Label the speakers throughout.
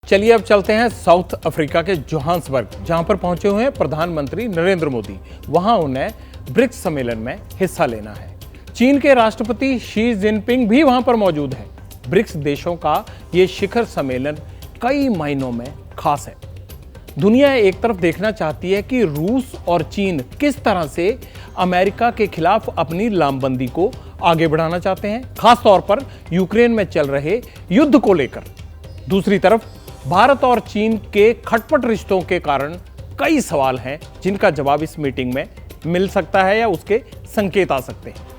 Speaker 1: चलिए अब चलते हैं साउथ अफ्रीका के जोहान्सबर्ग, जहां पर पहुंचे हुए हैं प्रधानमंत्री नरेंद्र मोदी। वहां उन्हें ब्रिक्स सम्मेलन में हिस्सा लेना है। चीन के राष्ट्रपति शी जिनपिंग भी वहां पर मौजूद हैं। ब्रिक्स देशों का ये शिखर सम्मेलन कई मायनों में खास है। दुनिया एक तरफ देखना चाहती है कि रूस और चीन किस तरह से अमेरिका के खिलाफ अपनी लामबंदी को आगे बढ़ाना चाहते हैं, खासतौर पर यूक्रेन में चल रहे युद्ध को लेकर। दूसरी तरफ भारत और चीन के खटपट रिश्तों के कारण कई सवाल हैं जिनका जवाब इस मीटिंग में मिल सकता है या उसके संकेत आ सकते हैं।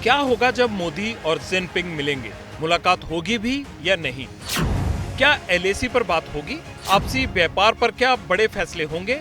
Speaker 1: क्या होगा जब मोदी और जिनपिंग मिलेंगे? मुलाकात होगी भी या नहीं? क्या एलएसी पर बात होगी? आपसी व्यापार पर क्या बड़े फैसले होंगे?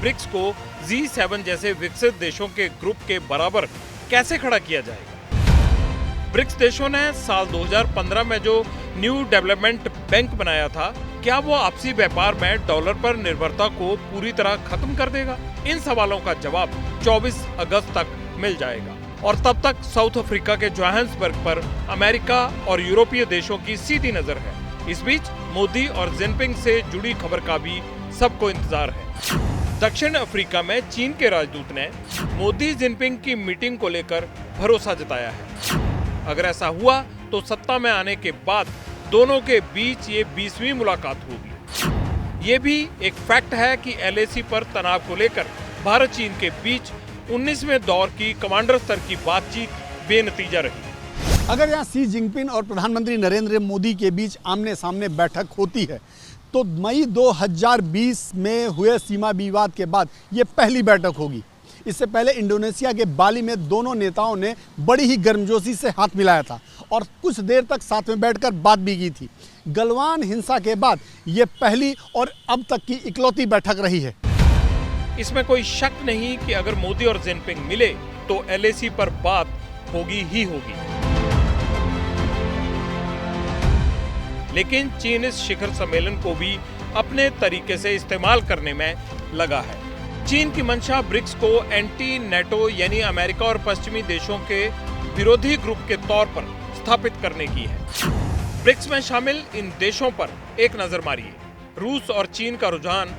Speaker 1: ब्रिक्स को G7 जैसे विकसित देशों के ग्रुप के बराबर कैसे खड़ा किया जाएगा? ब्रिक्स देशों ने साल 2015 में जो न्यू डेवलपमेंट बैंक बनाया था, क्या वो आपसी व्यापार में डॉलर पर निर्भरता को पूरी तरह खत्म कर देगा? इन सवालों का जवाब 24 अगस्त तक मिल जाएगा। और तब तक साउथ अफ्रीका के जोहान्सबर्ग पर अमेरिका और यूरोपीय देशों की सीधी नजर है। इस बीच मोदी और जिनपिंग से जुड़ी खबर का भी सबको इंतजार है। दक्षिण अफ्रीका में चीन के राजदूत ने मोदी जिनपिंग की मीटिंग को लेकर भरोसा जताया है। अगर ऐसा हुआ तो सत्ता में आने के बाद दोनों के बीच ये 20वीं मुलाकात होगी। ये भी एक फैक्ट है कि एलएसी पर तनाव को लेकर भारत चीन के बीच 19वें दौर की कमांडर स्तर की बातचीत बेनतीजा रही।
Speaker 2: अगर यहाँ शी जिनपिंग और प्रधानमंत्री नरेंद्र मोदी के बीच आमने सामने बैठक होती है तो मई 2020 में हुए सीमा विवाद के बाद ये पहली बैठक होगी। इससे पहले इंडोनेशिया के बाली में दोनों नेताओं ने बड़ी ही गर्मजोशी से हाथ मिलाया था और कुछ देर तक साथ में बैठकर बात भी की थी। गलवान हिंसा के बाद ये पहली और अब तक की इकलौती बैठक रही है।
Speaker 1: इसमें कोई शक नहीं कि अगर मोदी और जिनपिंग मिले तो एलएसी पर बात होगी ही होगी। लेकिन चीन इस शिखर सम्मेलन को भी अपने तरीके से इस्तेमाल करने में लगा है। चीन की मंशा ब्रिक्स को एंटी नेटो यानी अमेरिका और पश्चिमी देशों के विरोधी ग्रुप के तौर पर स्थापित करने की है। ब्रिक्स में शामिल इन देशों पर एक नजर मारिए। रूस और चीन का रुझान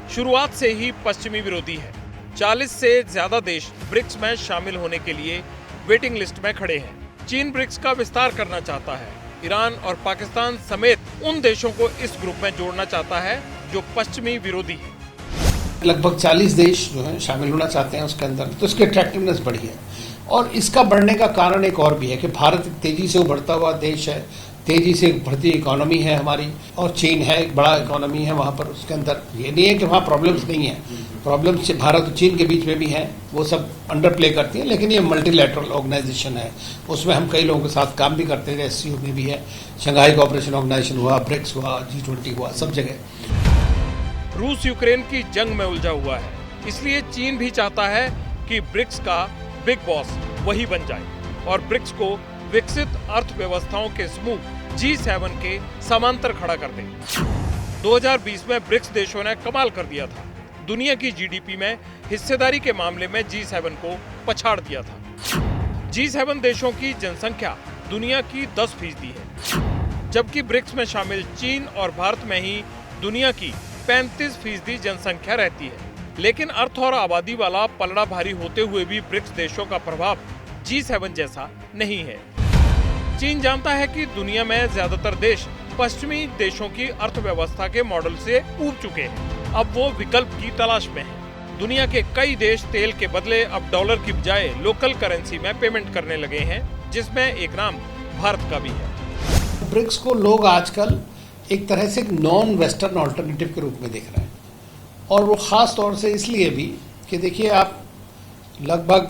Speaker 1: शुरुआत से ही पश्चिमी विरोधी है। 40 से ज्यादा देश ब्रिक्स में शामिल होने के लिए वेटिंग लिस्ट में खड़े हैं। चीन ब्रिक्स का विस्तार करना चाहता है। ईरान और पाकिस्तान समेत उन देशों को इस ग्रुप में जोड़ना चाहता है जो पश्चिमी विरोधी है।
Speaker 3: लगभग 40 देश जो है शामिल होना चाहते हैं उसके अंदर, तो इसकी अट्रैक्टिवनेस बढ़ी है। और इसका बढ़ने का कारण एक और भी है कि भारत तेजी से उभरता हुआ देश है, तेजी से बढ़ती इकोनॉमी है हमारी, और चीन है एक बड़ा इकोनॉमी है वहाँ पर। उसके अंदर ये नहीं है कि वहाँ प्रॉब्लम्स नहीं है, प्रॉब्लम्स भारत और चीन के बीच में भी हैं, वो सब अंडर प्ले करती है। लेकिन ये मल्टीलैटरल ऑर्गेनाइजेशन है, उसमें हम कई लोगों के साथ काम भी करते हैं। SCO में भी है, शंघाई कोऑपरेशन ऑर्गेनाइजेशन हुआ, ब्रिक्स हुआ, G20 हुआ, सब जगह।
Speaker 1: रूस यूक्रेन की जंग में उलझा हुआ है, इसलिए चीन भी चाहता है कि ब्रिक्स का बिग बॉस वही बन जाए और ब्रिक्स को विकसित अर्थव्यवस्थाओं के समूह G7 के समांतर खड़ा कर दे। 2020 में ब्रिक्स देशों ने कमाल कर दिया था। दुनिया की GDP में हिस्सेदारी के मामले में G7 को पछाड़ दिया था। G7 देशों की जनसंख्या दुनिया की 10% है, जबकि ब्रिक्स में शामिल चीन और भारत में ही दुनिया की 35% जनसंख्या रहती है। लेकिन अर्थ और आबादी वाला पलड़ा भारी होते हुए भी ब्रिक्स देशों का प्रभाव G7 जैसा नहीं है। चीन जानता है कि दुनिया में ज्यादातर देश पश्चिमी देशों की अर्थव्यवस्था के मॉडल से ऊब चुके हैं। अब वो विकल्प की तलाश में हैं। दुनिया के कई देश तेल के बदले अब डॉलर की बजाय लोकल करेंसी में पेमेंट करने लगे हैं, जिसमें एक नाम भारत का भी है।
Speaker 3: ब्रिक्स को लोग आजकल एक तरह से नॉन वेस्टर्न ऑल्टरनेटिव के रूप में देख रहे हैं, और वो खास तौर से इसलिए भी कि देखिए आप लगभग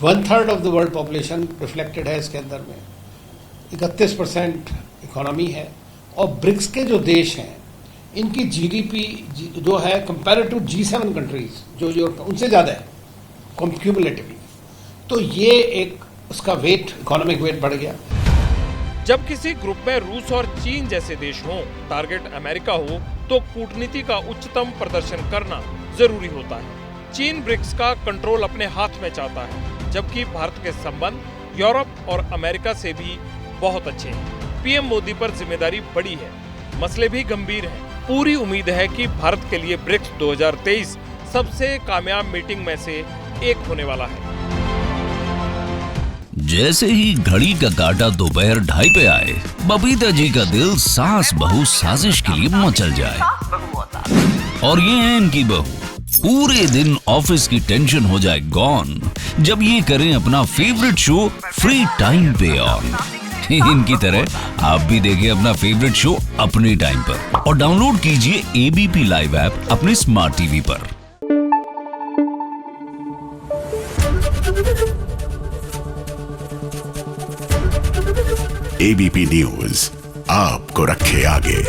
Speaker 3: 1/3 of the world population reflected है इसके अंदर में, 31% इकोनॉमी है, और ब्रिक्स के जो देश हैं इनकी GDP जो है कंपेरेटिव G7 कंट्रीज जो उनसे ज़्यादा है। क्यूमुलेटिवली। तो ये एक उसका वेट, इकोनॉमिक वेट बढ़ गया।
Speaker 1: जब किसी ग्रुप में रूस और चीन जैसे देश हों, टारगेट अमेरिका हो, तो कूटनीति का उच्चतम प्रदर्शन करना जरूरी होता है। चीन ब्रिक्स का कंट्रोल अपने हाथ में चाहता है, जबकि भारत के संबंध यूरोप और अमेरिका से भी बहुत अच्छे हैं। पीएम मोदी पर जिम्मेदारी बड़ी है, मसले भी गंभीर हैं। पूरी उम्मीद है कि भारत के लिए ब्रिक्स 2023 सबसे कामयाब मीटिंग में से एक होने वाला है।
Speaker 4: जैसे ही घड़ी का काटा दोपहर 2:30 पे आए, बबीता जी का दिल सास बहू साजिश के लिए मचल जाए। और ये है इनकी बहू, पूरे दिन ऑफिस की टेंशन हो जाए गॉन जब ये करें अपना फेवरेट शो फ्री टाइम पे ऑन। इनकी तरह आप भी देखिए अपना फेवरेट शो अपने टाइम पर और डाउनलोड कीजिए एबीपी लाइव ऐप अपने स्मार्ट टीवी पर।
Speaker 5: एबीपी न्यूज आपको रखे आगे।